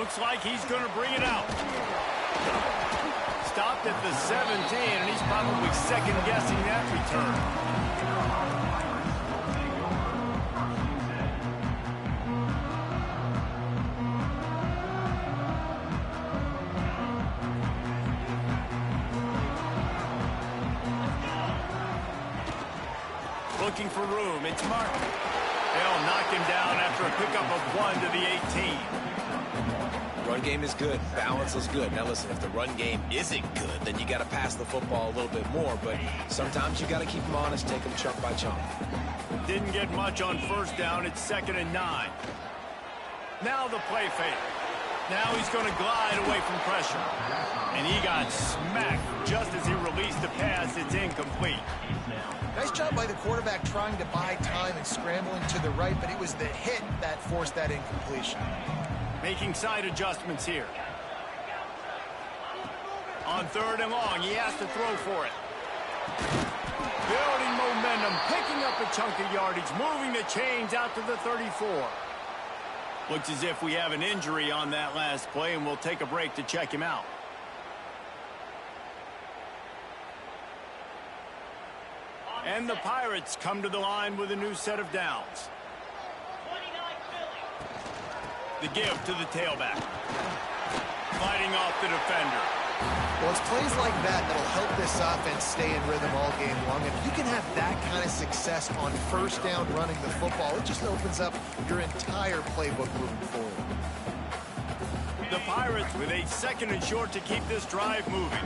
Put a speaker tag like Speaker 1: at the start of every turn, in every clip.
Speaker 1: Looks like he's going to bring it out. Stopped at the 17, and he's probably second-guessing that return. Looking for room. It's Martin. They'll knock him down after a pickup of 1 to the 18.
Speaker 2: Run game is good. Balance is good. Now listen, if the run game isn't good, then you got to pass the football a little bit more. But sometimes you got to keep them honest, take them chunk by chunk.
Speaker 1: Didn't get much on first down. It's 2nd and 9. Now the play fake. Now he's going to glide away from pressure. And he got smacked just as he released the pass. It's incomplete.
Speaker 3: Nice job by the quarterback trying to buy time and scrambling to the right, but it was the hit that forced that incompletion.
Speaker 1: Making side adjustments here. On 3rd and long, he has to throw for it. Building momentum, picking up a chunk of yardage, moving the chains out to the 34. Looks as if we have an injury on that last play, and we'll take a break to check him out. And the Pirates come to the line with a new set of downs. The give to the tailback. Fighting off the defender.
Speaker 3: Well, it's plays like that that'll help this offense stay in rhythm all game long. If you can have that kind of success on first down running the football, it just opens up your entire playbook moving forward.
Speaker 1: The Pirates with a 2nd and short to keep this drive moving.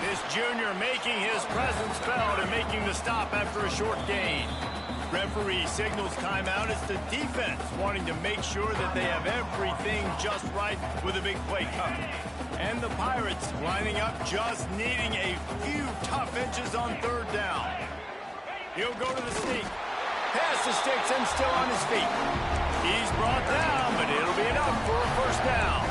Speaker 1: This junior making his presence felt and making the stop after a short gain. Referee signals timeout. It's the defense wanting to make sure that they have everything just right with a big play coming. And the Pirates lining up, just needing a few tough inches on 3rd down. He'll go to the sneak. Pass the sticks and still on his feet. He's brought down, but it'll be enough for a first down.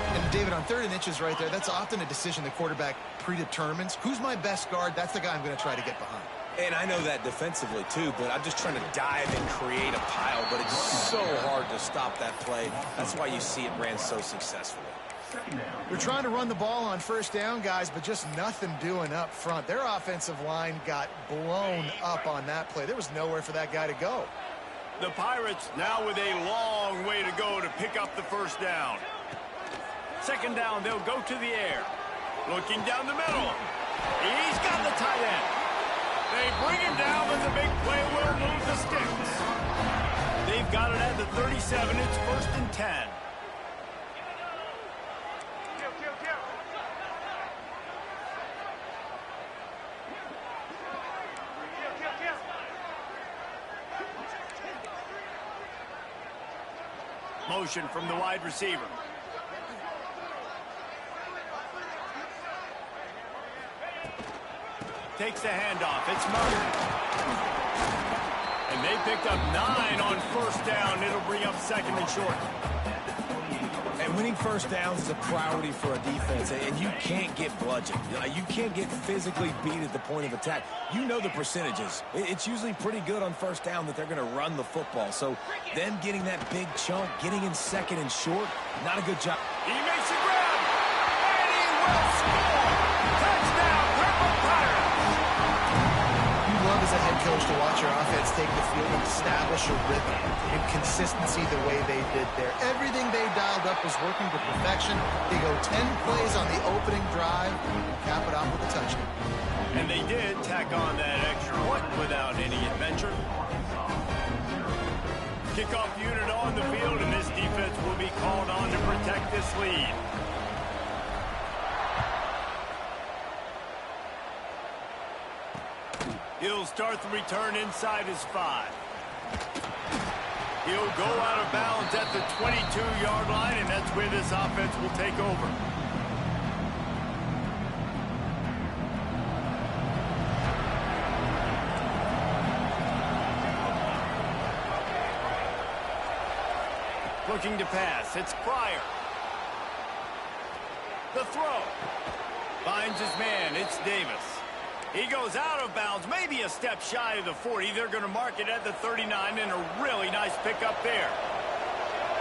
Speaker 3: And David, on 3rd and inches right there, that's often a decision the quarterback predetermines. Who's my best guard? That's the guy I'm going to try to get behind.
Speaker 2: And I know that defensively, too, but I'm just trying to dive and create a pile, but it's so hard to stop that play. That's why you see it ran so successfully.
Speaker 3: They're trying to run the ball on first down, guys, but just nothing doing up front. Their offensive line got blown up on that play. There was nowhere for that guy to go.
Speaker 1: The Pirates now with a long way to go to pick up the first down. 2nd down, they'll go to the air. Looking down the middle. He's got the tight end. They bring him down, and the big play will move the sticks. They've got it at the 37. It's 1st and 10. Motion from the wide receiver. Takes the handoff. It's Martin. And they picked up 9 on first down. It'll bring up 2nd and short.
Speaker 2: And winning first downs is a priority for a defense, and you can't get bludgeoned. You can't get physically beat at the point of attack. You know the percentages. It's usually pretty good on first down that they're going to run the football. So them getting that big chunk, getting in 2nd and short, not a good job.
Speaker 1: He makes a grab, and he will score. Touchdown, Purple Pirates.
Speaker 3: You love as a head coach to watch your offense take the field and establish a rhythm and consistency the way they did there. Everything they dialed up was working to perfection. They go 10 plays on the opening drive and cap it off with a touchdown.
Speaker 1: And they did tack on that extra point without any adventure. Kickoff unit on the field, and this defense will be called on to protect this lead. He'll start the return inside his 5. He'll go out of bounds at the 22-yard line, and that's where this offense will take over. Looking to pass. It's Pryor. The throw. Finds his man. It's Davis. He goes out of bounds, maybe a step shy of the 40. They're going to mark it at the 39, and a really nice pickup there.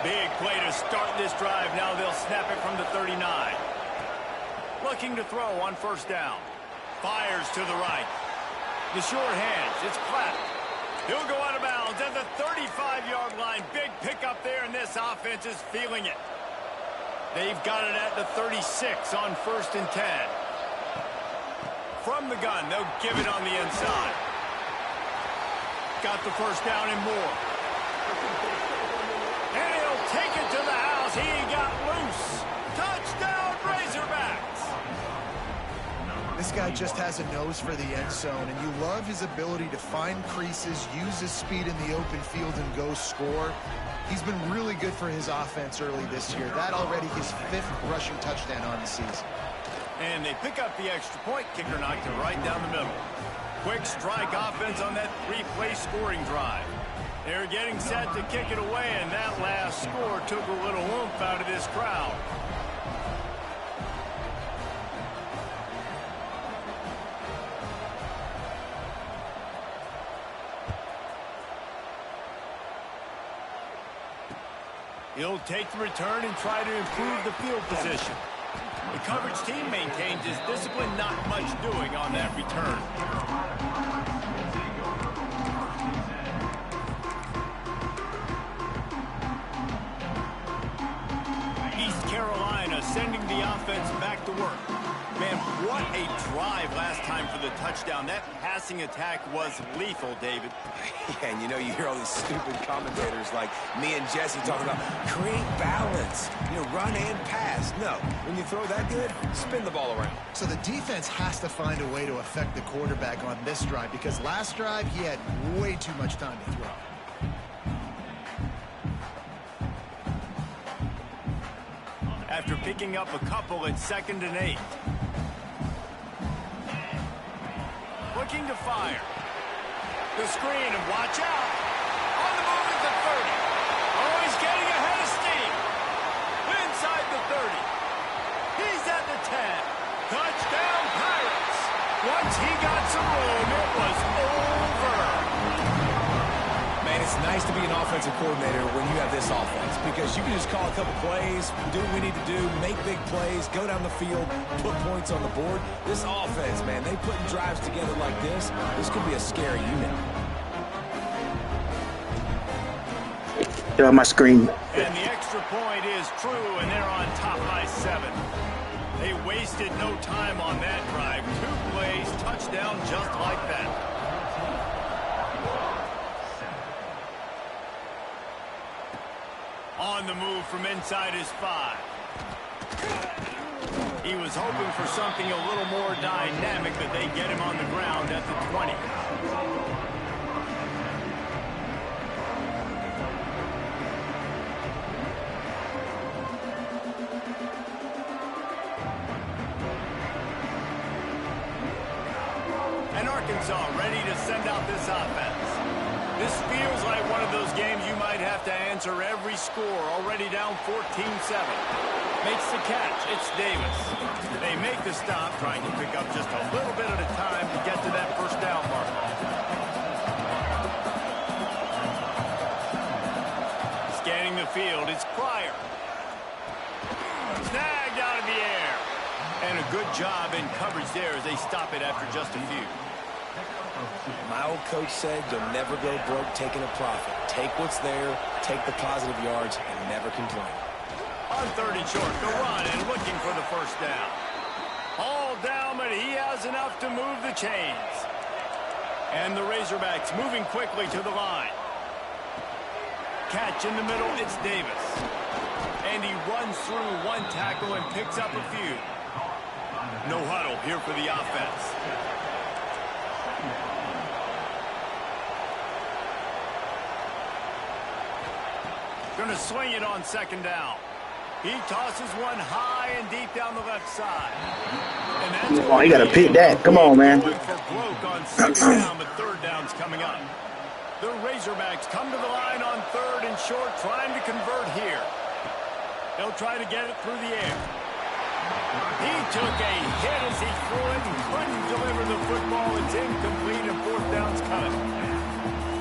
Speaker 1: Big play to start this drive. Now they'll snap it from the 39. Looking to throw on first down. Fires to the right. The short hands. It's clapped. He'll go out of bounds at the 35-yard line. Big pickup there, and this offense is feeling it. They've got it at the 36 on 1st and 10. From the gun, they'll give it on the inside. Got the first down and more. And he'll take it to the house. He got loose. Touchdown, Razorbacks.
Speaker 3: This guy just has a nose for the end zone, and you love his ability to find creases, use his speed in the open field, and go score. He's been really good for his offense early this year. That already his 5th rushing touchdown on the season.
Speaker 1: And they pick up the extra point. Kicker knocked it right down the middle. Quick strike offense on that 3-play scoring drive. They're getting set to kick it away, and that last score took a little oomph out of this crowd. He'll take the return and try to improve the field position. The coverage team maintains his discipline, not much doing on that return. East Carolina sending the offense back to work. Man, what a drive last time for the touchdown. That passing attack was lethal, David.
Speaker 2: Yeah, and you know, you hear all these stupid commentators like me and Jesse talking about create balance, run and pass. No, when you throw that good, spin the ball around.
Speaker 3: So the defense has to find a way to affect the quarterback on this drive, because last drive he had way too much time to throw.
Speaker 1: After picking up a couple at 2nd and 8. Looking to fire. The screen, and watch out. On the move at the 30. Oh, he's getting ahead of steam. Inside the 30. He's at the 10. Touchdown, Pirates. Once he got some room, it was over.
Speaker 2: Man, it's nice to be an offensive coordinator when you have this offense, because you can just call a couple plays, do what we need to do, make big plays, go down the field, put points on the board. This offense, man, they put drives together like this. This could be a scary unit.
Speaker 4: Get on my screen.
Speaker 1: And the extra point is true, and they're on top by 7. They wasted no time on that drive. 2 plays, touchdown just like that. On the move from inside his 5. He was hoping for something a little more dynamic, but they get him on the ground at the 20. And Arkansas ready to send out this offense. This feels like one of those games you might have to answer every score. Already down 14-7. Makes the catch. It's Davis. They make the stop, trying to pick up just a little bit at a time to get to that first down mark. Scanning the field, it's Pryor. Snagged out of the air. And a good job in coverage there as they stop it after just a few.
Speaker 2: My old coach said you'll never go broke taking a profit. Take what's there, take the positive yards, and never complain.
Speaker 1: On 30 short, the run and looking for the first down. All down, but he has enough to move the chains. And the Razorbacks moving quickly to the line. Catch in the middle, it's Davis. And he runs through 1 tackle and picks up a few. No huddle here for the offense. Going to swing it on 2nd down. He tosses one high and deep down the left side. And that's
Speaker 4: Oh, you got to pick that. Come on, man.
Speaker 1: For broke on 2nd down, but 3rd down's coming up. The Razorbacks come to the line on 3rd and short, trying to convert here. They'll try to get it through the air. He took a hit as he threw it and couldn't deliver the football. It's incomplete and fourth down's coming.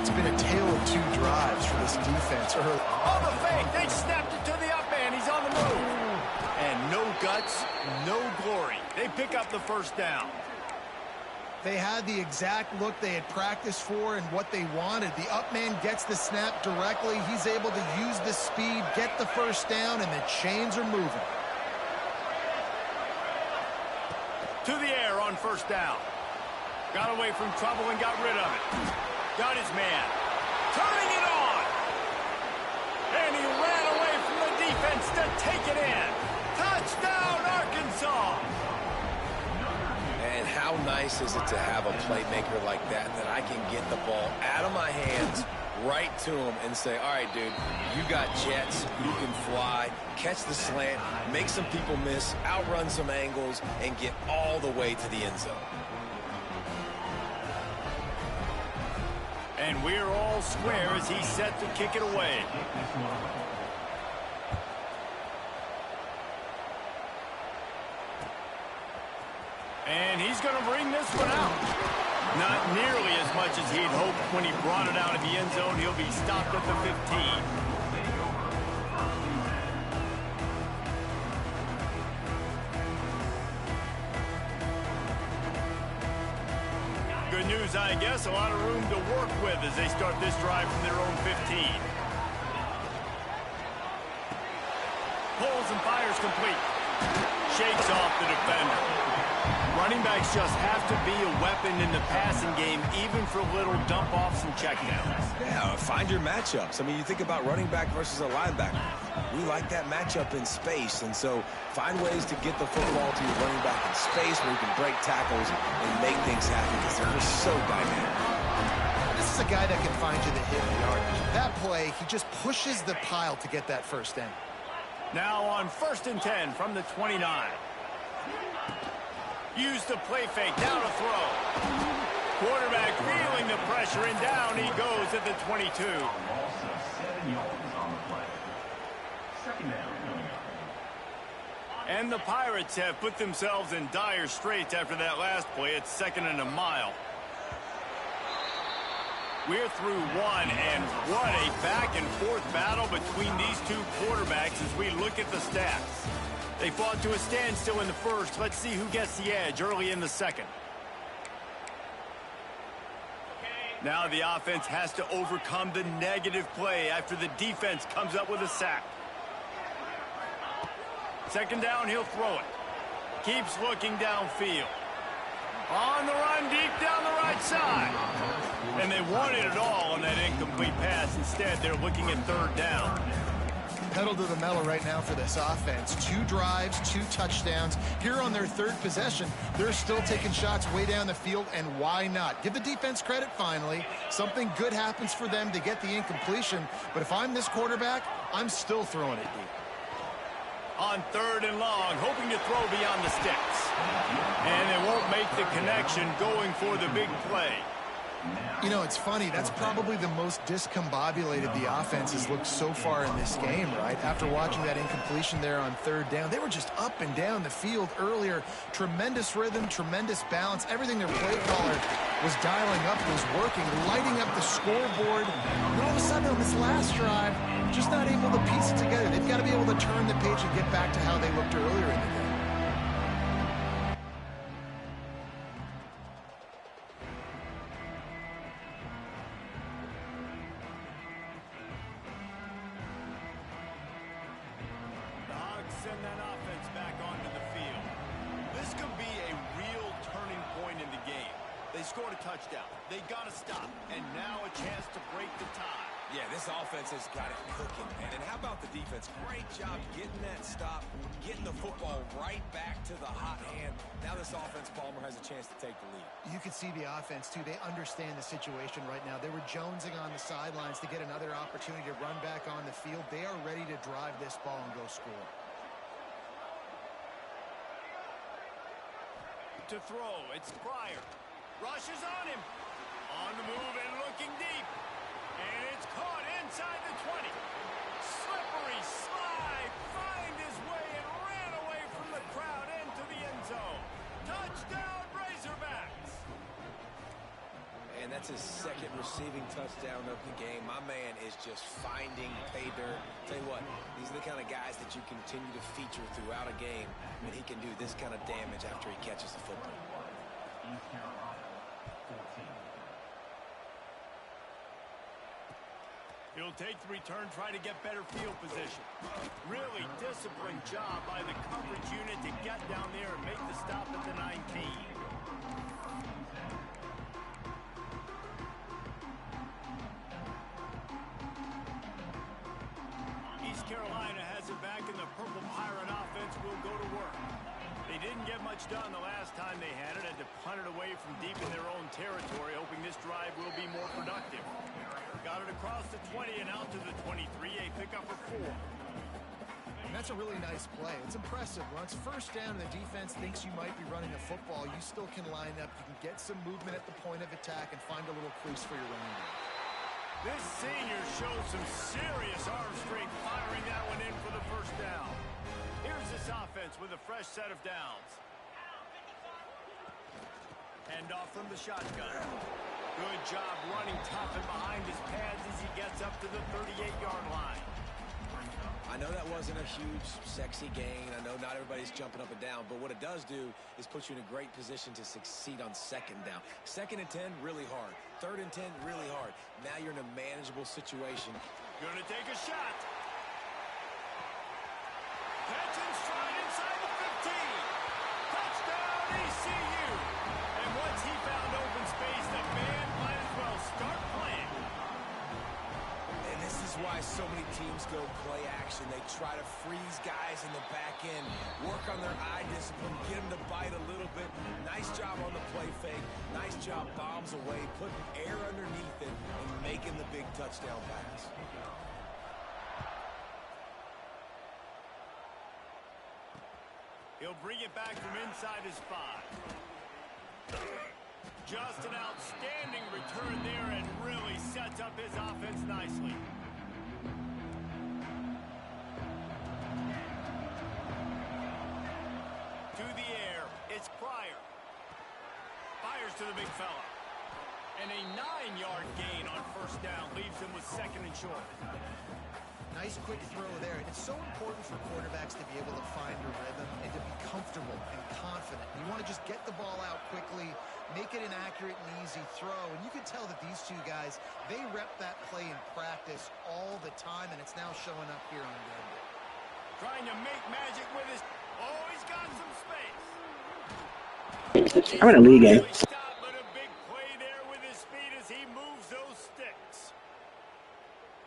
Speaker 3: It's been a tale of two drives for this defense early.
Speaker 1: Oh, the fake. They snapped it to the up man. He's on the move. And no guts, no glory. They pick up the first down.
Speaker 3: They had the exact look they had practiced for and what they wanted. The up man gets the snap directly. He's able to use the speed, get the first down, and the chains are moving.
Speaker 1: To the air on first down. Got away from trouble and got rid of it. Got his man. Turning it on. And he ran away from the defense to take it in. Touchdown, Arkansas.
Speaker 2: And how nice is it to have a playmaker like that I can get the ball out of my hands right to him and say, all right, dude, you got jets, you can fly, catch the slant, make some people miss, outrun some angles, and get all the way to the end zone.
Speaker 1: And we're all square as he's set to kick it away. And he's going to bring this one out. Not nearly as much as he'd hoped when he brought it out of the end zone. He'll be stopped at the 15. Good news, I guess. A lot of room to work with as they start this drive from their own 15. Pulls and fires complete. Shakes off the defender. Running backs just have to be a weapon in the passing game, even for little dump-offs and checkdowns.
Speaker 2: Yeah, find your matchups. I mean, you think about running back versus a linebacker. We like that matchup in space, and so find ways to get the football to your running back in space where you can break tackles and make things happen because they're just so dynamic.
Speaker 3: This is a guy that can find you the hit yardage. That play, he just pushes the pile to get that first down.
Speaker 1: Now on 1st and 10 from the 29. Use the play fake, now to throw. Quarterback feeling the pressure, and down he goes at the 22. And the Pirates have put themselves in dire straits after that last play. It's 2nd and a mile. We're through one, and what a back-and-forth battle between these two quarterbacks as we look at the stats. They fought to a standstill in the first. Let's see who gets the edge early in the second. Now the offense has to overcome the negative play after the defense comes up with a sack. 2nd down, he'll throw it. Keeps looking downfield. On the run, deep down the right side. And they wanted it all on that incomplete pass. Instead, they're looking at 3rd down.
Speaker 3: Pedal to the metal right now for this offense. 2 drives, 2 touchdowns. Here on their 3rd possession, they're still taking shots way down the field, and why not? Give the defense credit finally. Something good happens for them to get the incompletion, but if I'm this quarterback, I'm still throwing it deep.
Speaker 1: On 3rd and long, hoping to throw beyond the sticks. And they won't make the connection, going for the big play.
Speaker 3: You know, it's funny. That's probably the most discombobulated the offense has looked so far in this game, right? After watching that incompletion there on 3rd down, they were just up and down the field earlier. Tremendous rhythm, tremendous balance. Everything their play caller was dialing up was working, lighting up the scoreboard. And all of a sudden on this last drive, just not able to piece it together. They've got to be able to turn the page and get back to how they looked earlier in the game.
Speaker 1: Send that offense back onto the field. This could be a real turning point in the game. They scored a touchdown. They got to stop. And now a chance to break the tie.
Speaker 2: Yeah, this offense has got it cooking, man. And how about the defense? Great job getting that stop, getting the football right back to the hot hand. Now this offense, Palmer, has a chance to take the lead.
Speaker 3: You can see the offense, too. They understand the situation right now. They were jonesing on the sidelines to get another opportunity to run back on the field. They are ready to drive this ball and go score.
Speaker 1: To throw, it's Pryor. Rushes on him. On the move and looking deep. And it's caught inside the 20. Slippery slide. Find his way and ran away from the crowd.
Speaker 2: That's his second receiving touchdown of the game. My man is just finding pay dirt. Tell you what, these are the kind of guys that you continue to feature throughout a game when he can do this kind of damage after he catches the football.
Speaker 1: He'll take the return, try to get better field position. Really disciplined job by the coverage unit to get down there and make the stop at the 19. East Carolina has it back, and the Purple Pirate offense will go to work. They didn't get much done the last time they had it to punt it away from deep in their own territory, hoping this drive will be more productive. Got it across the 20 and out to the 23, a pickup of 4.
Speaker 3: And that's a really nice play. It's impressive. Once first down and the defense thinks you might be running the football, you still can line up. You can get some movement at the point of attack and find a little crease for your running back.
Speaker 1: This senior shows some serious arm strength, firing that one in for the first down. Here's this offense with a fresh set of downs. Hand off from the shotgun. Good job running tough and behind his pads as he gets up to the 38-yard line.
Speaker 2: I know that wasn't a huge, sexy gain. I know not everybody's jumping up and down, but what it does do is put you in a great position to succeed on second down. 2nd and 10, really hard. 3rd and 10, really hard. Now you're in a manageable situation.
Speaker 1: Gonna take a shot. Catch and stride inside the 15. Touchdown, ECU. And once he found open space, the band might as well start playing.
Speaker 2: And this is why so many teams go play action. They try to freeze guys in the back end, work on their eye discipline, get them to bite a little bit. Nice job on the play fake. Nice job bombs away, putting air underneath it, and making the big touchdown pass.
Speaker 1: He'll bring it back from inside his 5. Just an outstanding return there and really sets up his offense nicely. To the air, it's Pryor. Fires to the big fella. And a 9-yard gain on first down leaves him with 2nd and short.
Speaker 3: Nice quick throw there. It's so important for quarterbacks to be able to find a rhythm and to be comfortable and confident. You want to just get the ball out quickly, make it an accurate and easy throw. And you can tell that these two guys, they rep that play in practice all the time, and it's now showing up here on game day.
Speaker 1: Trying to make magic with his... Oh, he's got some space.
Speaker 4: I'm in a league game.
Speaker 1: Stop, but a big play there with his speed as he moves those sticks.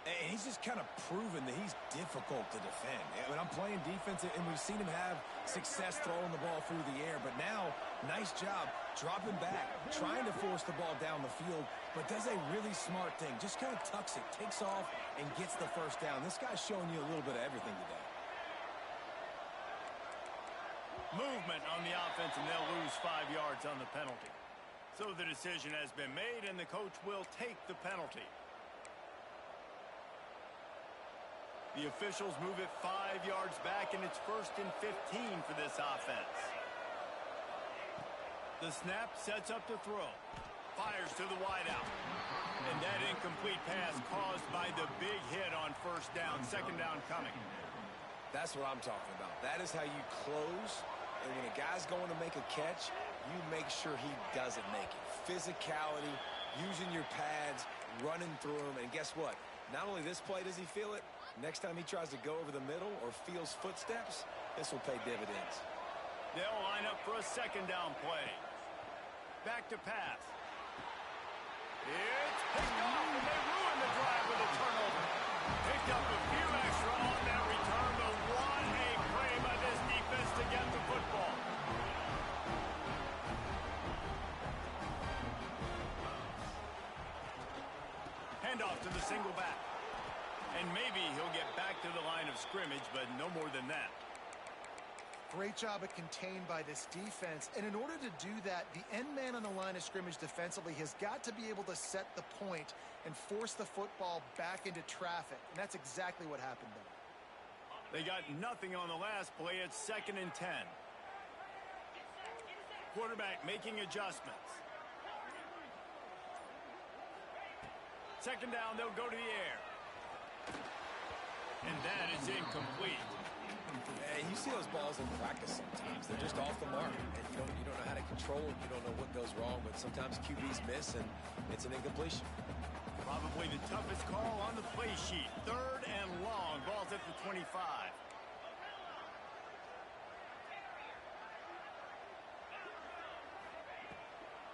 Speaker 2: And he's just kind of proven that he's difficult to defend. I mean, I'm playing defense, and we've seen him have success throwing the ball through the air. But now, nice job dropping back, trying to force the ball down the field, but does a really smart thing. Just kind of tucks it, takes off, and gets the first down. This guy's showing you a little bit of everything today.
Speaker 1: Movement on the offense, and they'll lose 5 yards on the penalty. So the decision has been made, and the coach will take the penalty. The officials move it 5 yards back, and it's 1st and 15 for this offense. The snap sets up to throw. Fires to the wideout. And that incomplete pass caused by the big hit on first down. 2nd down coming.
Speaker 2: That's what I'm talking about. That is how you close. And when a guy's going to make a catch, you make sure he doesn't make it. Physicality, using your pads, running through them. And guess what? Not only this play does he feel it, next time he tries to go over the middle or feels footsteps, this will pay dividends.
Speaker 1: They'll line up for a 2nd down play. Back to pass. It's picked off, and they ruin the drive with a turnover. Picked up a few extra on that return, but what a play by this defense to get the football. Handoff to the single back. And maybe he'll get back to the line of scrimmage, but no more than that.
Speaker 3: Great job at contained by this defense. And in order to do that, the end man on the line of scrimmage defensively has got to be able to set the point and force the football back into traffic. And that's exactly what happened there.
Speaker 1: They got nothing on the last play. It's 2nd and 10. Quarterback making adjustments. Second down, they'll go to the air. And that is incomplete.
Speaker 2: And you see those balls in practice sometimes. They're just off the mark. And you don't know how to control them. You don't know what goes wrong. But sometimes QBs miss, and it's an incompletion.
Speaker 1: Probably the toughest call on the play sheet. Third and long. Ball's at the 25.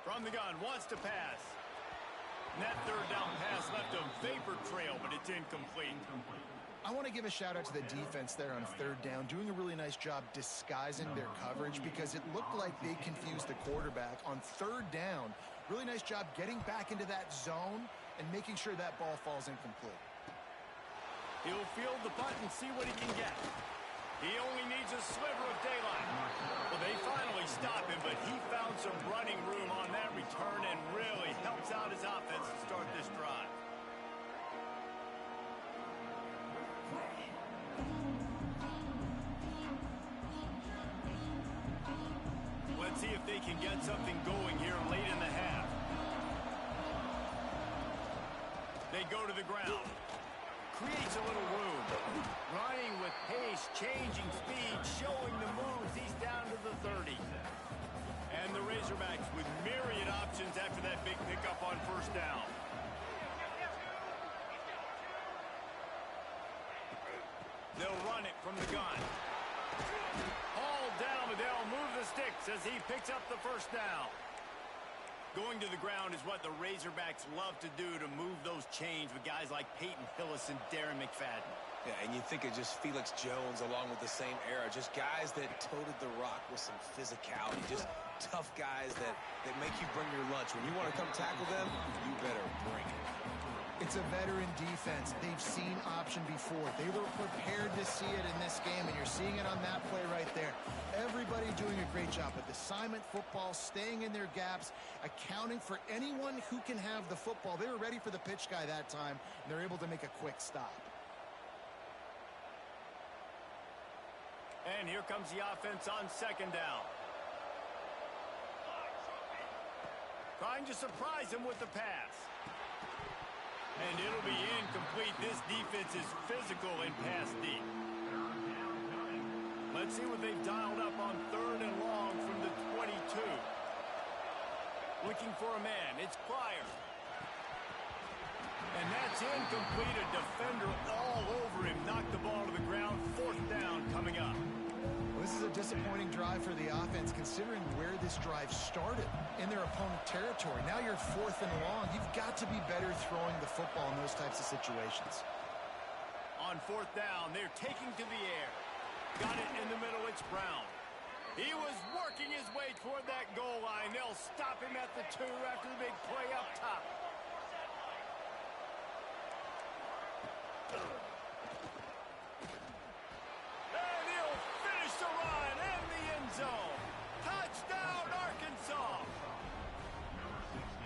Speaker 1: From the gun, wants to pass. And that third down pass left a vapor trail, but it's incomplete.
Speaker 3: I want to give a shout out to the defense there on third down, doing a really nice job disguising their coverage because it looked like they confused the quarterback on third down. Really nice job getting back into that zone and making sure that ball falls incomplete.
Speaker 1: He'll field the punt and see what he can get. He only needs a sliver of daylight. Well, they finally stop him, but he found some running room on that return and really helps out his offense to start this drive. Let's see if they can get something going here late in the half. They go to the ground. Creates a little room. Running with pace, changing speed, showing the moves. He's down to the 30. And the Razorbacks with myriad options after that big pickup on first down. They'll run it from the gun. All down, but they'll move the sticks as he picks up the first down. Going to the ground is what the Razorbacks love to do to move those chains with guys like Peyton Hillis and Darren McFadden.
Speaker 2: Yeah, and you think of just Felix Jones along with the same era. Just guys that toted the rock with some physicality. Just tough guys that make you bring your lunch. When you want to come tackle them, you better bring it.
Speaker 3: It's a veteran defense. They've seen option before. They were prepared to see it in this game, and you're seeing it on that play right there. Everybody doing a great job with assignment football, staying in their gaps, accounting for anyone who can have the football. They were ready for the pitch guy that time, and they're able to make a quick stop.
Speaker 1: And here comes the offense on second down. Trying to surprise him with the pass. And it'll be incomplete. This defense is physical and pass deep. Let's see what they've dialed up on third and long from the 22. Looking for a man. It's Pryor. And that's incomplete. A defender all over him. Knocked the ball to the ground. Fourth down coming up.
Speaker 3: Well, this is a disappointing drive for the offense considering where this drive started in their opponent territory. Now you're fourth and long. You've got to be better throwing the football in those types of situations.
Speaker 1: On fourth down, they're taking to the air. Got it in the middle. It's Brown. He was working his way toward that goal line. They'll stop him at the 2 after the big play up top. And he'll finish the run in the end zone. Touchdown, Arkansas.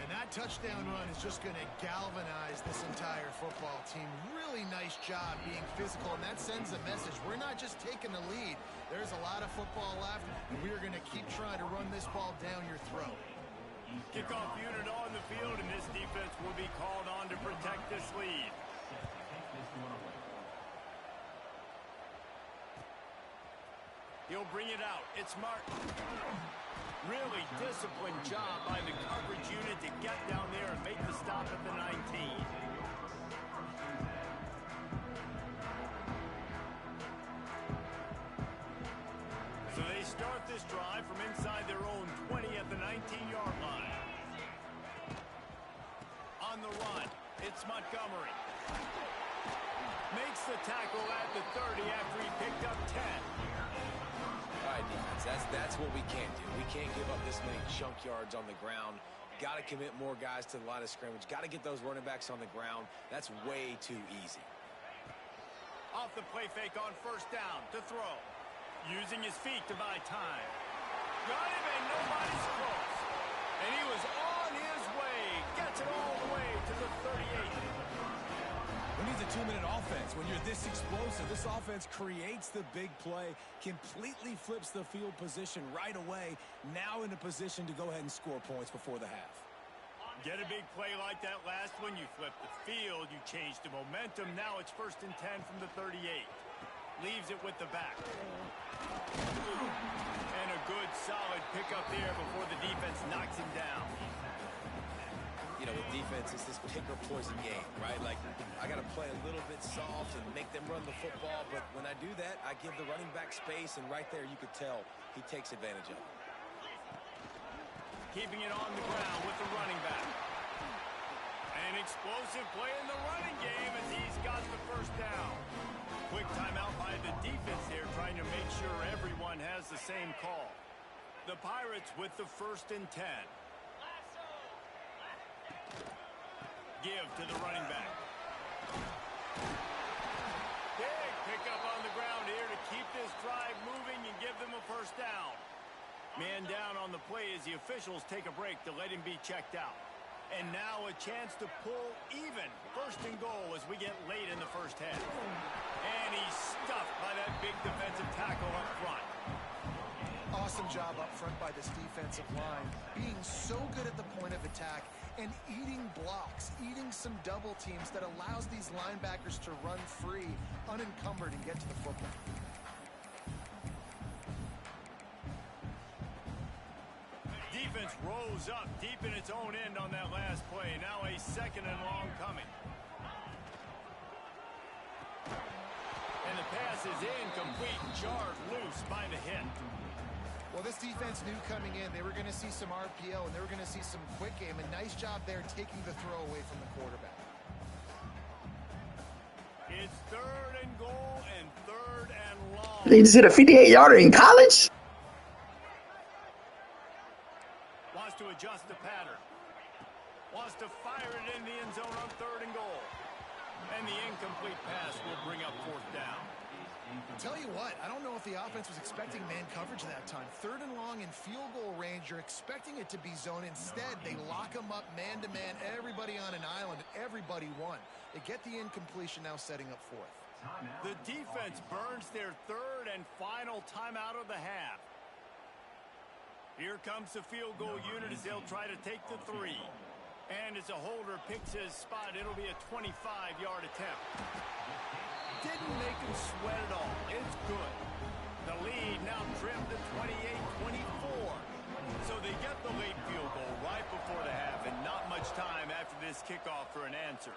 Speaker 3: And that touchdown run is just going to galvanize this entire football team. Really nice job being physical, and that sends a message. We're not just taking the lead. There's a lot of football left, and we are going to keep trying to run this ball down your throat.
Speaker 1: Kickoff unit on the field, and this defense will be called on to protect this lead. He'll bring it out. It's Martin. Really disciplined job by the coverage unit to get down there and make the stop at the 19. So they start this drive from inside their own 20 at the 19-yard line. On the run, it's Montgomery. Makes the tackle at the 30 after he picked up 10.
Speaker 2: All right, defense, that's what we can't do. We can't give up this many chunk yards on the ground. Got to commit more guys to the line of scrimmage. Got to get those running backs on the ground. That's way too easy.
Speaker 1: Off the play fake on first down to throw. Using his feet to buy time. Got him and nobody's close. And he was on his way. Gets it all the way to the 38.
Speaker 2: Who needs a 2-minute offense when you're this explosive? This offense creates the big play, completely flips the field position right away, now in a position to go ahead and score points before the half.
Speaker 1: Get a big play like that last one, you flip the field, you change the momentum. Now it's 1st and 10 from the 38. Leaves it with the back. And a good, solid pickup there before the defense knocks him down.
Speaker 2: You know, with defense, it's this pick or poison game, right? Like, I got to play a little bit soft and make them run the football, but when I do that, I give the running back space, and right there you could tell he takes advantage of it.
Speaker 1: Keeping it on the ground with the running back. An explosive play in the running game as he's got the 1st down. Quick timeout by the defense there, trying to make sure everyone has the same call. The Pirates with the 1st and 10. Give to the running back. Big pickup on the ground here to keep this drive moving and give them a 1st down. Man down on the play as the officials take a break to let him be checked out. And now a chance to pull even. 1st and goal as we get late in the 1st half. And he's stuffed by that big defensive tackle up front.
Speaker 3: Awesome job up front by this defensive line. Being so good at the point of attack and eating blocks, eating some double teams that allows these linebackers to run free, unencumbered, and get to the football.
Speaker 1: Defense rose up deep in its own end on that last play. Now a 2nd and long coming. And the pass is incomplete, jarred loose by the hit.
Speaker 3: Well, this defense knew coming in they were going to see some RPO and they were going to see some quick game. A nice job there taking the throw away from the quarterback.
Speaker 1: It's 3rd and goal and 3rd and long.
Speaker 4: They just hit a 58-yarder in college?
Speaker 1: Wants to adjust the pattern. Wants to fire it in the end zone on 3rd and goal. And the incomplete pass will bring up 4th down.
Speaker 3: Tell you what, I don't know if the offense was expecting man coverage that time. 3rd and long in field goal range, you're expecting it to be zone. Instead, they lock them up man-to-man, everybody on an island, everybody won. They get the incompletion, now setting up 4th.
Speaker 1: The defense burns their 3rd and final timeout of the half. Here comes the field goal unit as they'll try to take the 3. And as a holder picks his spot, it'll be a 25-yard attempt. Didn't make him sweat at all. It's good. The lead now trimmed to 28-24. So they get the late field goal right before the half, and not much time after this kickoff for an answer.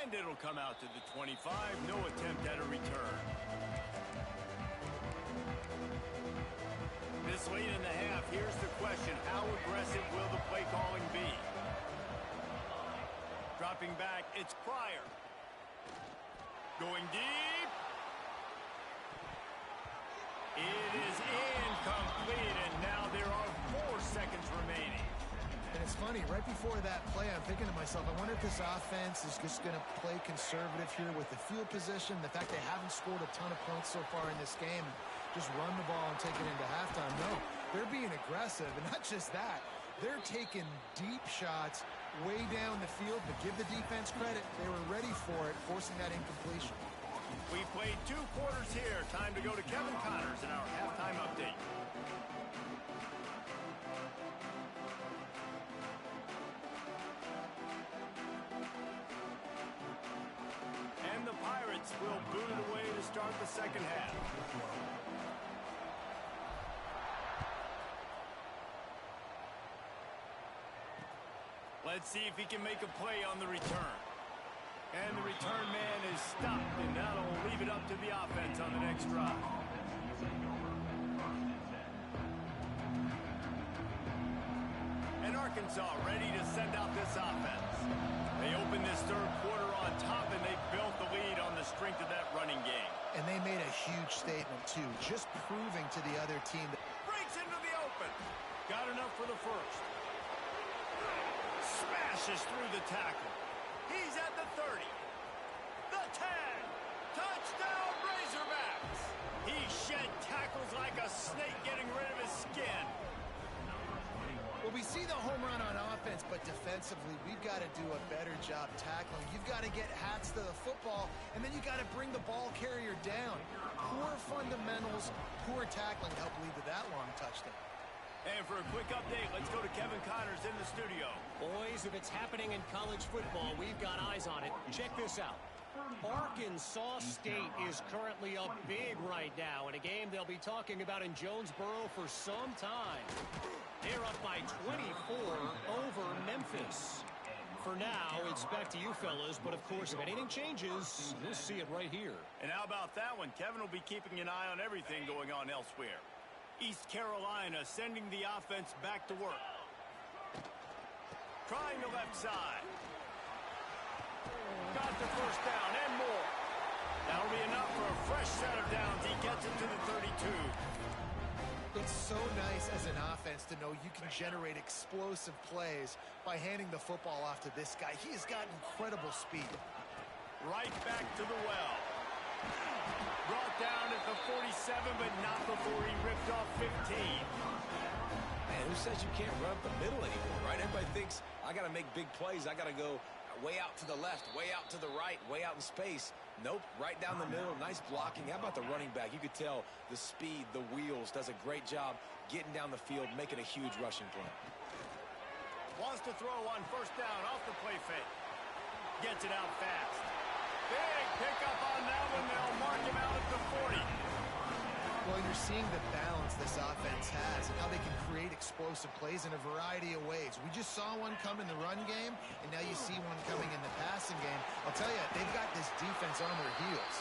Speaker 1: And it'll come out to the 25. No attempt at a return. This late in the half, here's the question. How aggressive will the play calling be? Dropping back, it's Pryor. Going deep. It is incomplete, and now there are 4 seconds remaining.
Speaker 3: And it's funny, right before that play, I'm thinking to myself, I wonder if this offense is just going to play conservative here with the field position, the fact they haven't scored a ton of points so far in this game, just run the ball and take it into halftime. No, they're being aggressive, and not just that. They're taking deep shots way down the field, but give the defense credit. They were ready for it, forcing that incompletion.
Speaker 1: We played 2 quarters here. Time to go to Kevin Connors in our halftime update. And the Pirates will boot it away to start the 2nd half. Let's see if he can make a play on the return. And the return man is stopped, and that'll leave it up to the offense on the next drive. And Arkansas ready to send out this offense. They open this 3rd quarter on top, and they built the lead on the strength of that running game.
Speaker 3: And they made a huge statement, too, just proving to the other team that
Speaker 1: Breaks into the open. Got enough for the 1st. Smashes through the tackle. He's at the 30. The 10. Touchdown Razorbacks. He shed tackles like a snake getting rid of his skin.
Speaker 3: Well, we see the home run on offense, but defensively, we've got to do a better job tackling. You've got to get hats to the football, and then you got to bring the ball carrier down. Poor fundamentals, poor tackling help lead to that long touchdown.
Speaker 1: And for a quick update, let's go to Kevin Connors in the studio.
Speaker 5: Boys, if it's happening in college football, we've got eyes on it. Check this out. Arkansas State is currently up big right now in a game they'll be talking about in Jonesboro for some time. They're up by 24 over Memphis. For now, it's back to you fellas, but of course, if anything changes, we'll see it right here.
Speaker 1: And how about that one? Kevin will be keeping an eye on everything going on elsewhere. East Carolina sending the offense back to work. Trying the left side. Got the first down and more. That'll be enough for a fresh set of downs. He gets it to the 32.
Speaker 3: It's so nice as an offense to know you can generate explosive plays by handing the football off to this guy. He has got incredible speed.
Speaker 1: Right back to the well. Brought down at the 47, but not before he ripped off 15.
Speaker 2: Man, who says you can't run up the middle anymore, right? Everybody thinks, I got to make big plays. I got to go way out to the left, way out to the right, way out in space. Nope, right down the middle. Nice blocking. How about the running back? You could tell the speed, the wheels, does a great job getting down the field, making a huge rushing play.
Speaker 1: Wants to throw on first down off the play fake. Gets it out fast. Big pickup on that one. They'll mark him out at the 40.
Speaker 3: Well, you're seeing the balance this offense has and how they can create explosive plays in a variety of ways. We just saw one come in the run game, and now you see one coming in the passing game. I'll tell you, they've got this defense on their heels.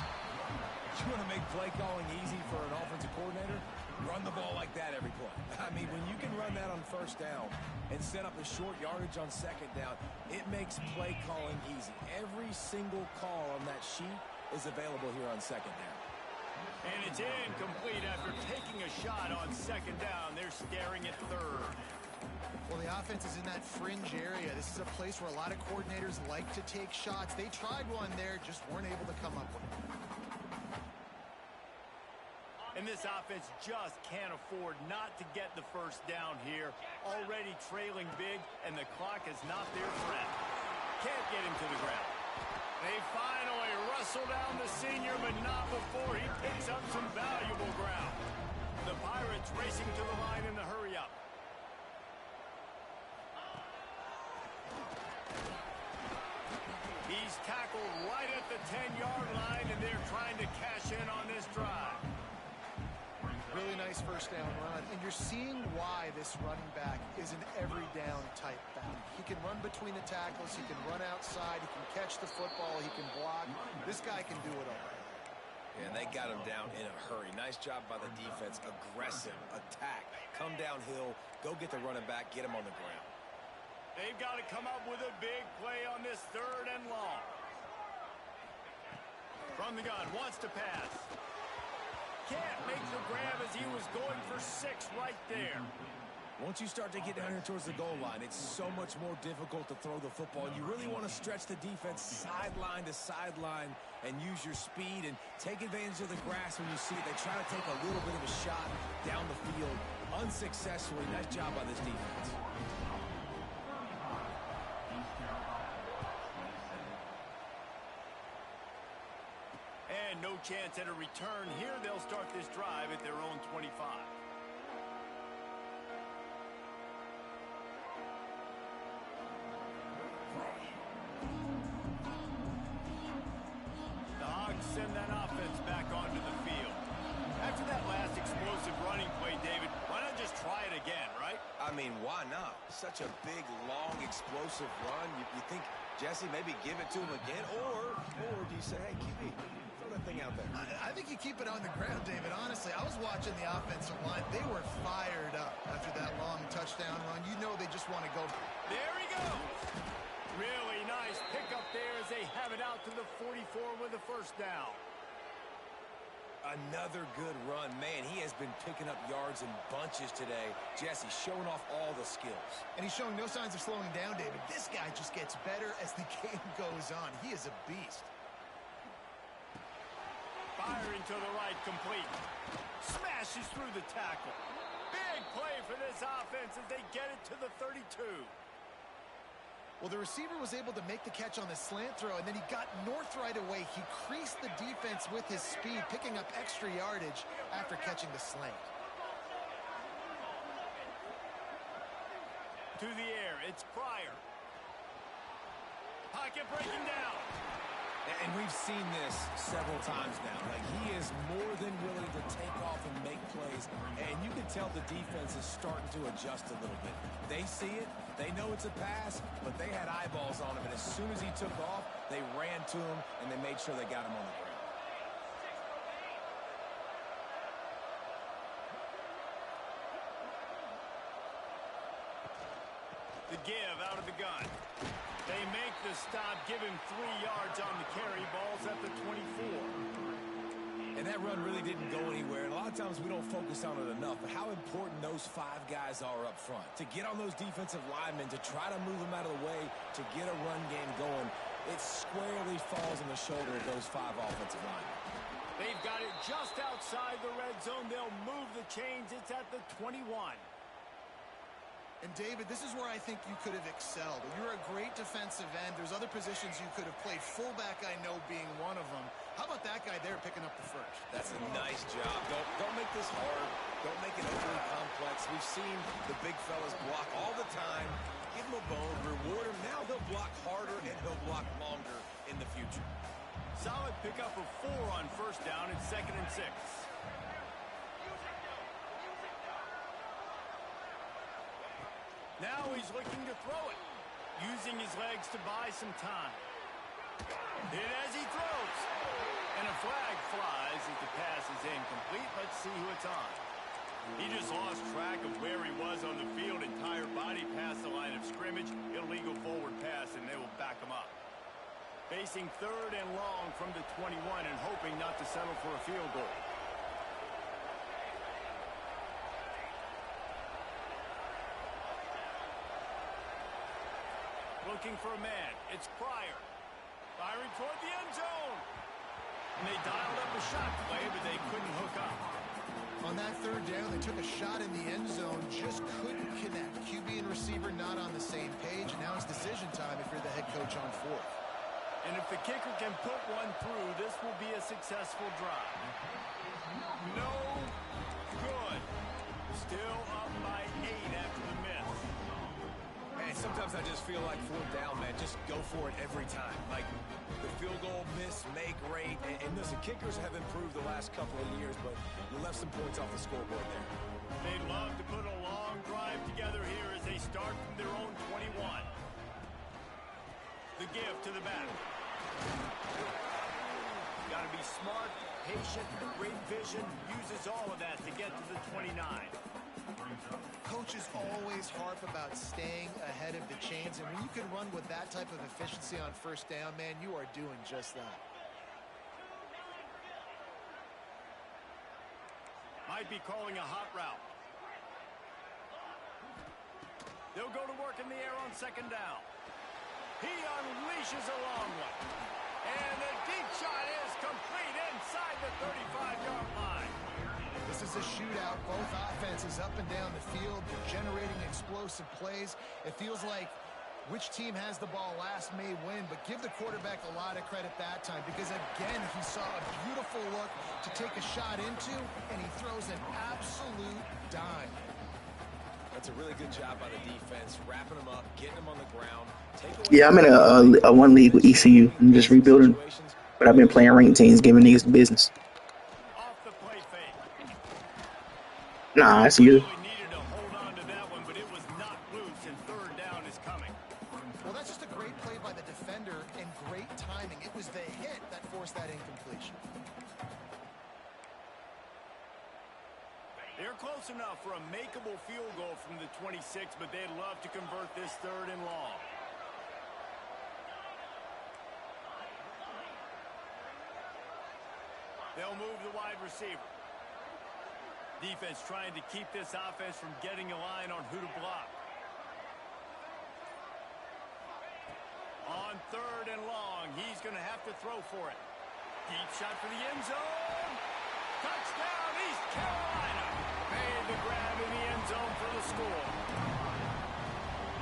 Speaker 2: You want to make play calling easy for an offensive coordinator? Run the ball like that every play. I mean, when you can run that on first down and set up the short yardage on second down, it makes play calling easy. Every single call on that sheet is available here on second down.
Speaker 1: And it's incomplete after taking a shot on second down. They're staring at third.
Speaker 3: Well, the offense is in that fringe area. This is a place where a lot of coordinators like to take shots. They tried one there, just weren't able to come up with it.
Speaker 1: And this offense just can't afford not to get the first down here. Already trailing big, and the clock is not their friend. Can't get him to the ground. They finally wrestle down the senior, but not before he picks up some valuable ground. The Pirates racing to the line in the hurry-up. He's tackled right at the 10-yard line, and they're trying to cash in on this drive.
Speaker 3: Really nice first down run, and you're seeing why this running back is an every down type back. He can run between the tackles, he can run outside, he can catch the football, he can block. This guy can do it all.
Speaker 2: And they got him down in a hurry. Nice job by the defense. Aggressive, attack, come downhill, go get the running back, get him on the ground.
Speaker 1: They've got to come up with a big play on this third and long. From the gun, wants to pass. Can't make the grab as he was going for 6 right there.
Speaker 2: Once you start to get down here towards the goal line, it's so much more difficult to throw the football. And you really want to stretch the defense sideline to sideline and use your speed and take advantage of the grass when you see it. They try to take a little bit of a shot down the field unsuccessfully. Nice job by this defense.
Speaker 1: And no chance at a return here. They'll start this drive at their own 25. The Hogs send that offense back onto the field. After that last explosive running play, David, why not just try it again, right?
Speaker 2: I mean, why not? Such a big, long, explosive run. You think, Jesse, maybe give it to him again? Or do you say, hey, QB, throw that thing out there?
Speaker 3: I think you keep it on the ground, David. Honestly, I was watching the offensive line. They were fired up after that long touchdown run. You know they just want to go.
Speaker 1: There he goes. Really nice pickup there as they have it out to the 44 with the first down.
Speaker 2: Another good run. Man, he has been picking up yards in bunches today. Jesse showing off all the skills.
Speaker 3: And he's showing no signs of slowing down, David. This guy just gets better as the game goes on. He is a beast.
Speaker 1: Firing to the right, complete. Smashes through the tackle. Big play for this offense as they get it to the 32.
Speaker 3: Well, the receiver was able to make the catch on the slant throw, and then he got north right away. He creased the defense with his speed, picking up extra yardage after catching the slant.
Speaker 1: To the air, it's Pryor. Pocket breaking down.
Speaker 2: And we've seen this several times now. Like, he is more than willing to take off and make plays. And you can tell the defense is starting to adjust a little bit. They see it. They know it's a pass, but they had eyeballs on him. And as soon as he took off, they ran to him, and they made sure they got him on the ground.
Speaker 1: The give out of the gun. They make the stop, give him 3 yards on the carry. Ball's at the 24.
Speaker 2: And that run really didn't go anywhere. And a lot of times we don't focus on it enough. But how important those 5 guys are up front. To get on those defensive linemen, to try to move them out of the way, to get a run game going, it squarely falls on the shoulder of those 5 offensive linemen.
Speaker 1: They've got it just outside the red zone. They'll move the chains. It's at the 21.
Speaker 3: And, David, this is where I think you could have excelled. You're a great defensive end. There's other positions you could have played. Fullback, I know, being one of them. How about that guy there picking up the first?
Speaker 2: That's a nice job. Don't make this hard. Don't make it overly complex. We've seen the big fellas block all the time. Give them a bone, reward them. Now they'll block harder and they'll block longer in the future.
Speaker 1: Solid pickup of 4 on first down. It's 2nd and 6. Now he's looking to throw it, using his legs to buy some time. Hit as he throws. And a flag flies as the pass is incomplete. Let's see who it's on. He just lost track of where he was on the field. Entire body past the line of scrimmage. Illegal forward pass, and they will back him up. Facing 3rd and long from the 21 and hoping not to settle for a field goal. Looking for a man. It's Pryor. Firing toward the end zone. And they dialed up a shot play, but they couldn't hook up.
Speaker 3: On that 3rd down, they took a shot in the end zone, just couldn't connect. QB and receiver not on the same page, and now it's decision time if you're the head coach on 4th.
Speaker 1: And if the kicker can put one through, this will be a successful drive. No good. Still up by 8 after the miss.
Speaker 2: Man, sometimes I just feel like 4th down, man. Just go for it every time. Like, the field goal, miss, make, rate. And listen, kickers have improved the last couple of years, but you left some points off the scoreboard there.
Speaker 1: They'd love to put a long drive together here as they start from their own 21. The give to the back. Got to be smart, patient, great vision. Uses all of that to get to the 29.
Speaker 3: Coaches always harp about staying ahead of the chains, and when you can run with that type of efficiency on 1st down, man, you are doing just that.
Speaker 1: Might be calling a hot route. They'll go to work in the air on 2nd down. He unleashes a long one. And the deep shot is complete inside the 35-yard line.
Speaker 3: This is a shootout. Both offenses up and down the field, generating explosive plays. It feels like which team has the ball last may win, but give the quarterback a lot of credit that time because, again, he saw a beautiful look to take a shot into, and he throws an absolute dime.
Speaker 2: That's a really good job by the defense, wrapping them up, getting them on the ground.
Speaker 4: Yeah, I'm in a one league with ECU. I'm just rebuilding, but I've been playing ranked teams, giving niggas the business.
Speaker 1: Off the play fake.
Speaker 4: Nah, it's you.
Speaker 1: Really needed to hold on to that one, but it was not loose, and 3rd down is coming.
Speaker 3: Well, that's just a great play by the defender and great timing. It was the hit that forced that incompletion.
Speaker 1: They're close enough for a makeable field goal from the 26, but they'd love to convert this 3rd and long. They'll move the wide receiver. Defense trying to keep this offense from getting a line on who to block. On 3rd and long, he's going to have to throw for it. Deep shot for the end zone. Touchdown, East Carolina. Made the grab in the end zone for the score.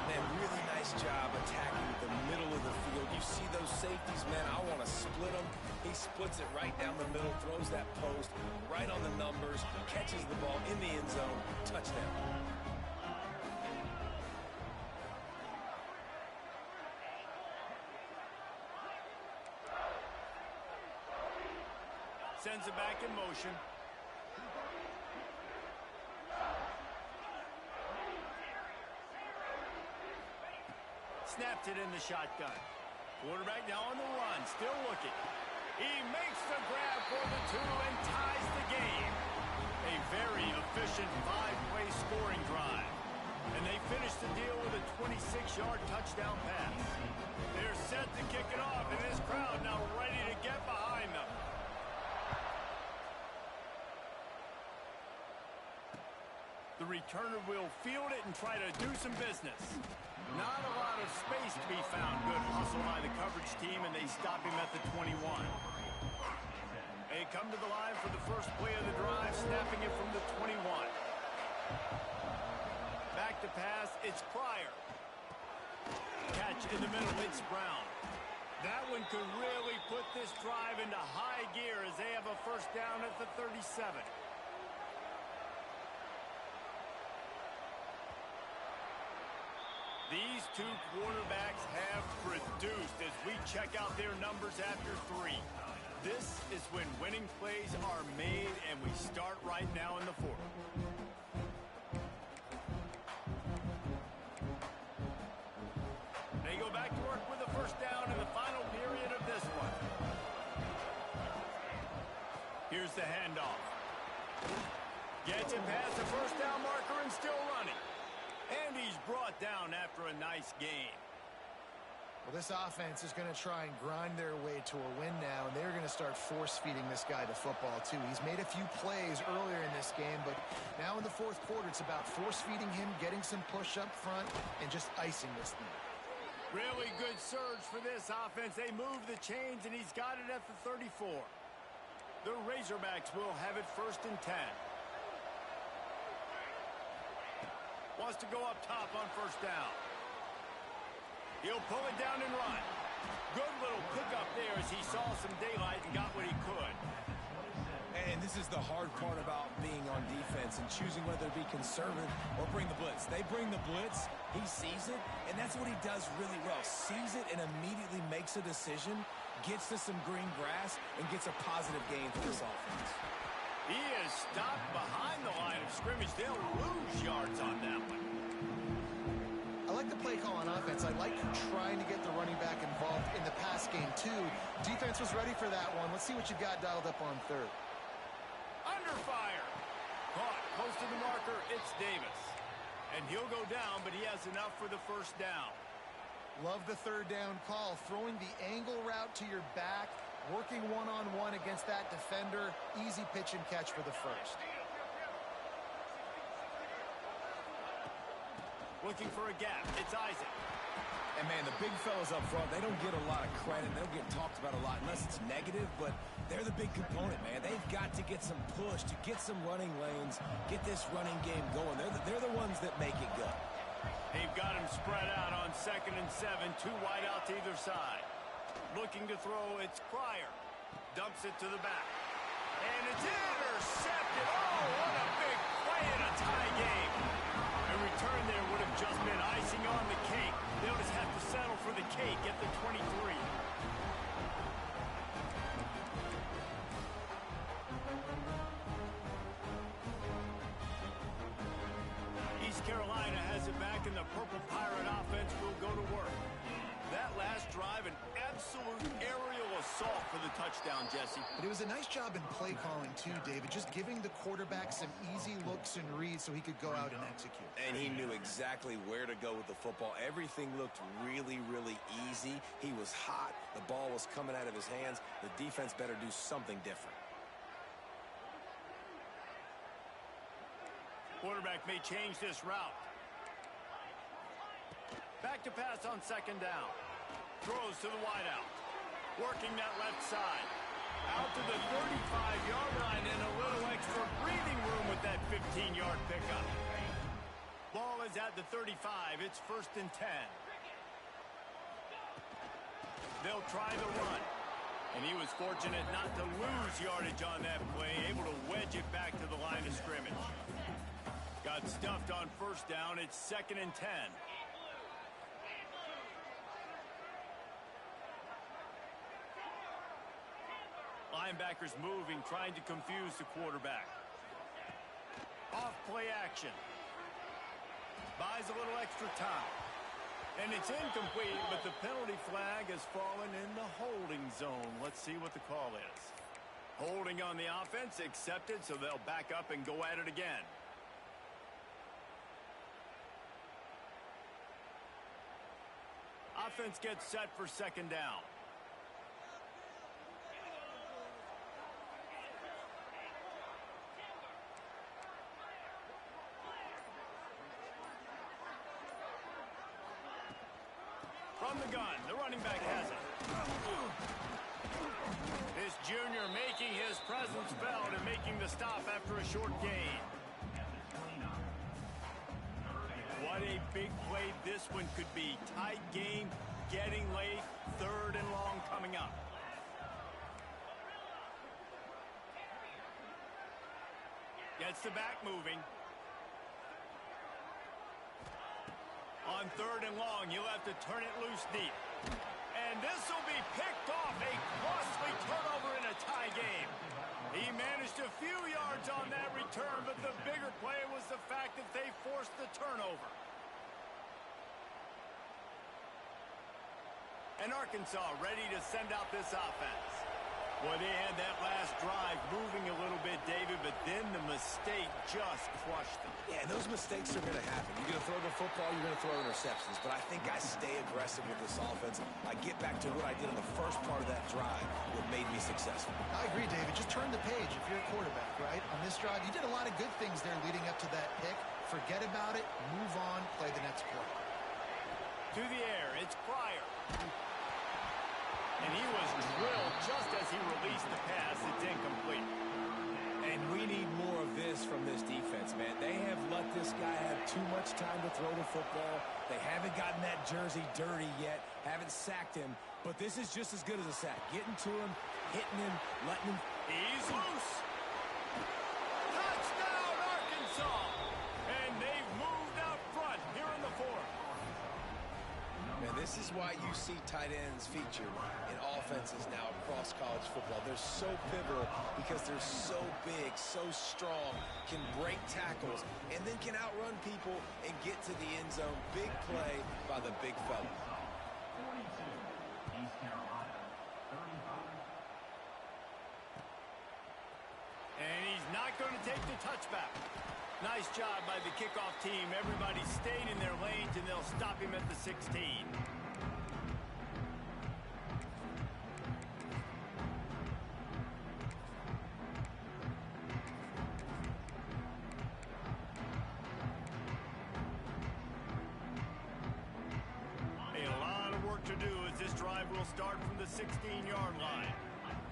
Speaker 2: Man, really nice job attacking the middle of the field. You see those safeties, man, I want to split them. He splits it right down the middle, throws that post, right on the numbers, catches the ball in the end zone, touchdown.
Speaker 1: sends it back in motion. Snapped it in the shotgun. Quarterback now on the run, still looking. He makes the grab for the 2 and ties the game. A very efficient 5-play scoring drive. And they finish the deal with a 26-yard touchdown pass. They're set to kick it off, and this crowd now ready to get behind them. The returner will field it and try to do some business. Not a lot of space to be found. Good hustle by the coverage team, and they stop him at the 21. They come to the line for the first play of the drive, snapping it from the 21. Back to pass, it's Pryor. Catch in the middle, it's Brown. That one could really put this drive into high gear as they have a first down at the 37. These two quarterbacks have produced as we check out their numbers after 3. This is when winning plays are made, and we start right now in the 4th. They go back to work with a first down in the final period of this one. Here's the handoff. Gets it past the first down marker and still running. And he's brought down after a nice game.
Speaker 3: Well, this offense is going to try and grind their way to a win now, and they're going to start force-feeding this guy the football, too. He's made a few plays earlier in this game, but now in the 4th quarter, it's about force-feeding him, getting some push up front, and just icing this thing.
Speaker 1: Really good surge for this offense. They move the chains, and he's got it at the 34. The Razorbacks will have it 1st and 10. Wants to go up top on first down. He'll pull it down and run. Good little pickup there as he saw some daylight and got what he could.
Speaker 2: And this is the hard part about being on defense and choosing whether to be conservative or bring the blitz. They bring the blitz, he sees it, and that's what he does really well. Sees it and immediately makes a decision, gets to some green grass, and gets a positive gain for this offense.
Speaker 1: He is stopped behind the line of scrimmage. They'll lose yards on that one.
Speaker 3: I like the play call on offense. I like trying to get the running back involved in the pass game, too. Defense was ready for that one. Let's see what you got dialed up on 3rd.
Speaker 1: Under fire. Caught close to the marker. It's Davis. And he'll go down, but he has enough for the first down.
Speaker 3: Love the 3rd down call. Throwing the angle route to your back, working one-on-one against that defender. Easy pitch and catch for the first.
Speaker 1: Looking for a gap. It's Isaac.
Speaker 2: And, man, the big fellas up front, they don't get a lot of credit. They don't get talked about a lot unless it's negative, but they're the big component, man. They've got to get some push, to get some running lanes, get this running game going. They're the ones that make it go.
Speaker 1: They've got him spread out on 2nd and 7, 2 wide out to either side. Looking to throw, it's Pryor. Dumps it to the back. And it's intercepted. Oh, what a big play in a tie game. A return there would have just been icing on the cake. They'll just have to settle for the cake at the 23. East Carolina has it back, and the Purple Pirate offense will go to work. That last drive, an absolute aerial assault for the touchdown, Jesse.
Speaker 3: But it was a nice job in play calling, too, David. Just giving the quarterback some easy looks and reads so he could go out and execute.
Speaker 2: And he knew exactly where to go with the football. Everything looked really, really easy. He was hot. The ball was coming out of his hands. The defense better do something different.
Speaker 1: Quarterback may change this route. Back to pass on 2nd down. Throws to the wideout. Working that left side. Out to the 35-yard line and a little extra breathing room with that 15-yard pickup. Ball is at the 35. It's 1st and 10. They'll try the run. And he was fortunate not to lose yardage on that play, able to wedge it back to the line of scrimmage. Got stuffed on first down. It's 2nd and 10. linebackers moving, trying to confuse the quarterback. Off play action. Buys a little extra time. And it's incomplete, but the penalty flag has fallen in the holding zone. Let's see what the call is. Holding on the offense, accepted, so they'll back up and go at it again. Offense gets set for second down. From the gun, the running back has it. This junior making his presence felt and making the stop after a short gain. What a big play this one could be. Tight game, getting late, 3rd and long coming up. Gets the back moving. On 3rd and long, you'll have to turn it loose deep. And this will be picked off. A costly turnover in a tie game. He managed a few yards on that return, but the bigger play was the fact that they forced the turnover. And Arkansas ready to send out this offense. Well, they had that last drive moving a little bit, David, but then the mistake just crushed them.
Speaker 2: Yeah, and those mistakes are going to happen. You're going to throw the football, you're going to throw interceptions. But I think I stay aggressive with this offense. I get back to what I did in the first part of that drive, what made me successful.
Speaker 3: I agree, David. Just turn the page if you're a quarterback, right? On this drive, you did a lot of good things there leading up to that pick. Forget about it, move on, play the next play.
Speaker 1: To the air, it's Pryor. And he was drilled just as he released the pass. It's incomplete.
Speaker 2: And we need more of this from this defense, man. They have let this guy have too much time to throw the football. They haven't gotten that jersey dirty yet, haven't sacked him. But this is just as good as a sack. Getting to him, hitting him, letting him.
Speaker 1: He's loose. Touchdown, Arkansas. And they've moved out front here in the 4th.
Speaker 2: Man, this is why you see tight ends featured in offenses now across college football. They're so pivotal because they're so big, so strong, can break tackles, and then can outrun people and get to the end zone. Big play by the big fella.
Speaker 1: And he's not going to take the touchback. Nice job by the kickoff team. Everybody stayed in their lanes, and they'll stop him at the 16. A lot of work to do as this drive will start from the 16-yard line.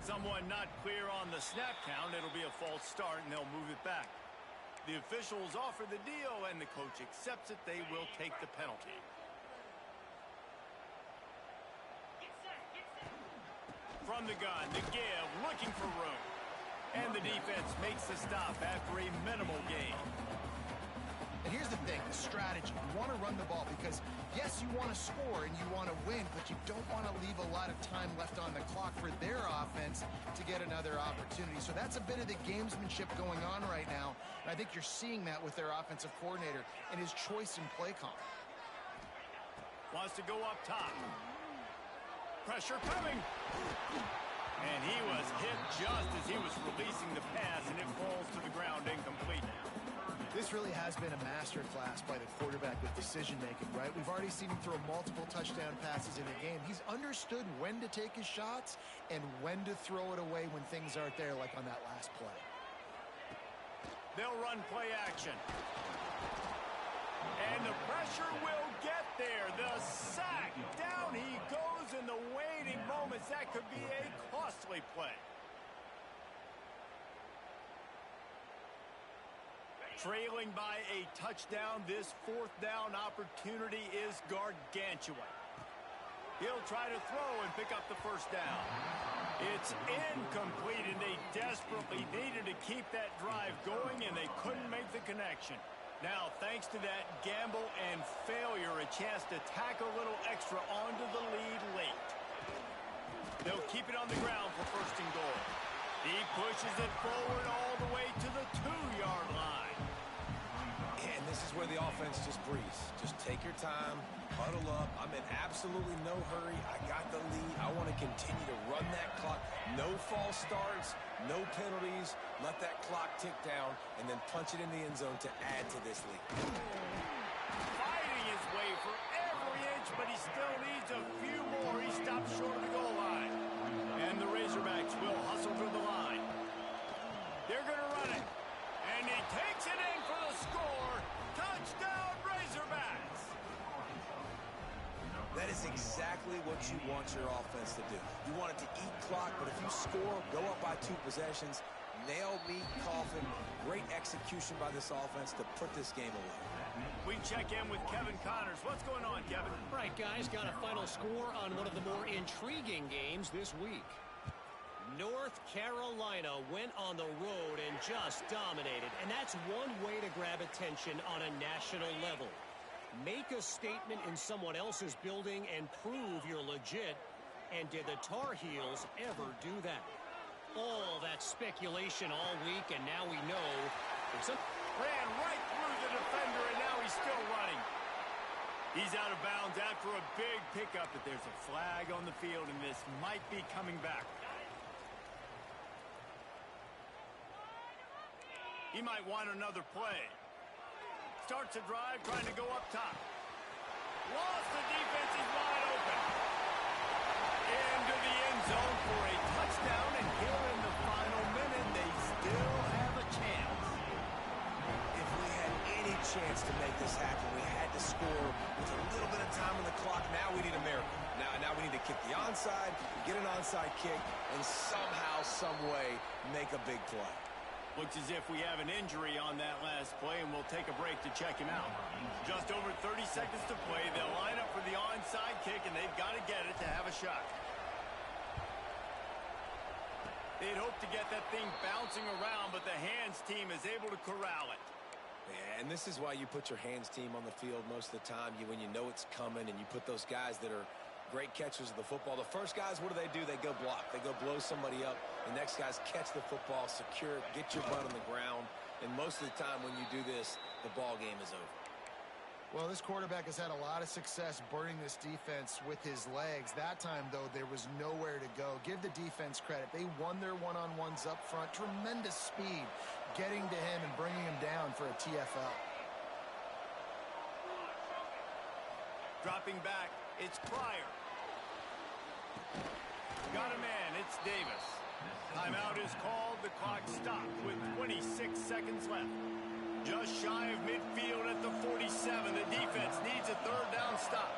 Speaker 1: Someone not clear on the snap count. It'll be a false start, and they'll move it back. The officials offer the deal, and the coach accepts it. They will take the penalty. From the gun, the give, looking for room. And the defense makes the stop after a minimal gain.
Speaker 3: And here's the thing, the strategy. You want to run the ball because, yes, you want to score and you want to win, but you don't want to leave a lot of time left on the clock for their offense to get another opportunity. So that's a bit of the gamesmanship going on right now. And I think you're seeing that with their offensive coordinator and his choice in play call.
Speaker 1: Wants to go up top. Pressure coming. And he was hit just as he was releasing the pass, and it falls to the ground incomplete.
Speaker 3: This really has been a masterclass by the quarterback with decision-making, right? We've already seen him throw multiple touchdown passes in a game. He's understood when to take his shots and when to throw it away when things aren't there, like on that last play.
Speaker 1: They'll run play action. And the pressure will get there. The sack. Down he goes in the waiting moments. That could be a costly play. Trailing by a touchdown, this 4th down opportunity is gargantuan. He'll try to throw and pick up the first down. It's incomplete, and they desperately needed to keep that drive going, and they couldn't make the connection. Now, thanks to that gamble and failure, a chance to tack a little extra onto the lead late. They'll keep it on the ground for 1st and goal. He pushes it forward all the way to the 2-yard line.
Speaker 2: And this is where the offense just breathes. Just take your time, huddle up. I'm in absolutely no hurry. I got the lead. I want to continue to run that clock. No false starts, no penalties. Let that clock tick down and then punch it in the end zone to add to this lead.
Speaker 1: Fighting his way for every inch, but he still needs a few more. He stops short of the goal line. And the Razorbacks will hustle through the line. They're going to run it. And he takes it in for the score. Touchdown, Razorbacks.
Speaker 2: That is exactly what you want your offense to do. You want it to eat clock, but if you score, go up by 2 possessions, nail, meet, coffin. Great execution by this offense to put this game away.
Speaker 1: We check in with Kevin Connors. What's going on, Kevin?
Speaker 5: Right, guys, got a final score on one of the more intriguing games this week. North Carolina went on the road and just dominated, and that's one way to grab attention on a national level. Make a statement in someone else's building and prove you're legit. And did the Tar Heels ever do that? All that speculation all week, and now we know it's a...
Speaker 1: Ran right through the defender, and now he's still running. He's out of bounds after a big pickup, but there's a flag on the field, and this might be coming back. He might want another play. Starts a drive, trying to go up top. Lost the defense, he's wide open. Into the end zone for a touchdown, and here in the final minute, they still have a chance.
Speaker 2: If we had any chance to make this happen, we had to score with a little bit of time on the clock. Now we need a miracle. Now we need to kick the onside, get an onside kick, and somehow, some way, make a big play.
Speaker 1: Looks as if we have an injury on that last play, and we'll take a break to check him out. Just over 30 seconds to play. They'll line up for the onside kick, and they've got to get it to have a shot. They'd hope to get that thing bouncing around, but the hands team is able to corral it.
Speaker 2: Yeah, and this is why you put your hands team on the field most of the time. When you know it's coming, and you put those guys that are great catchers of the football. The first guys, what do? They go block. They go blow somebody up. The next guys catch the football, secure it, get your butt on the ground. And most of the time when you do this, the ball game is over.
Speaker 3: Well, this quarterback has had a lot of success burning this defense with his legs. That time, though, there was nowhere to go. Give the defense credit. They won their one-on-ones up front. Tremendous speed getting to him and bringing him down for a TFL.
Speaker 1: Dropping back, it's Pryor. Got a man, it's Davis. Timeout is called. The clock stopped with 26 seconds left. Just shy of midfield at the 47. The defense needs a third down stop.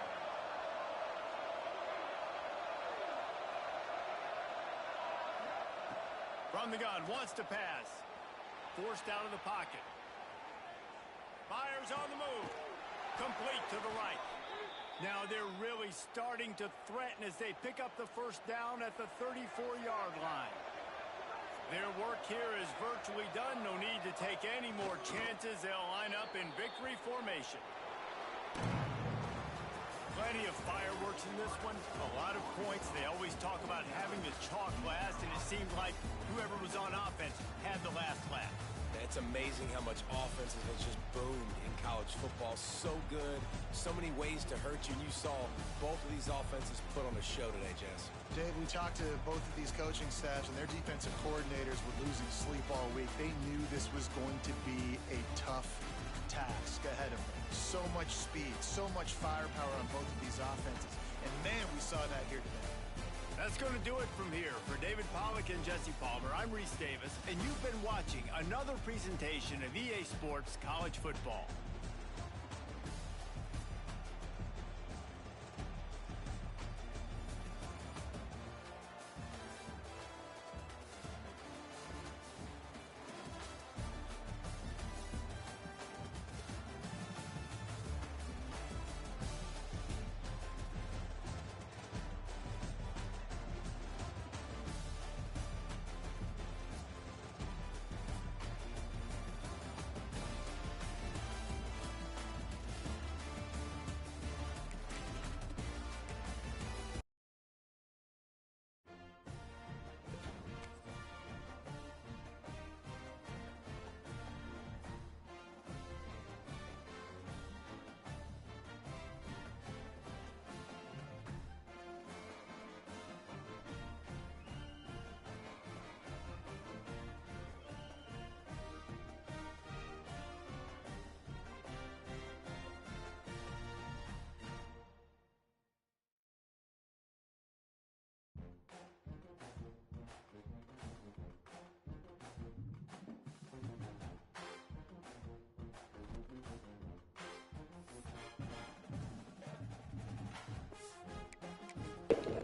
Speaker 1: From the gun, wants to pass. Forced out of the pocket. Fires on the move. Complete to the right. Now they're really starting to threaten as they pick up the first down at the 34-yard line. Their work here is virtually done. No need to take any more chances. They'll line up in victory formation. Plenty of fireworks in this one. A lot of points. They always talk about having the chalk last, and it seemed like whoever was on offense had the last laugh.
Speaker 2: It's amazing how much offense has just boomed in college football. So good, so many ways to hurt you. And you saw both of these offenses put on a show today, Jess.
Speaker 3: Dave, we talked to both of these coaching staffs, and their defensive coordinators were losing sleep all week. They knew this was going to be a tough task ahead of them. So much speed, so much firepower on both of these offenses. And, man, we saw that here today.
Speaker 1: That's going to do it from here. For David Pollack and Jesse Palmer, I'm Reese Davis, and you've been watching another presentation of EA Sports College Football.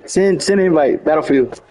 Speaker 4: Send an invite. Battlefield.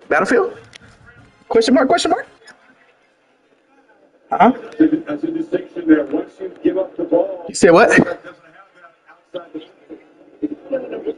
Speaker 4: Battlefield? Question mark? Question mark? Huh?
Speaker 6: That's a distinction there. Once you give up the ball,
Speaker 4: You said what?
Speaker 6: doesn't have that outside the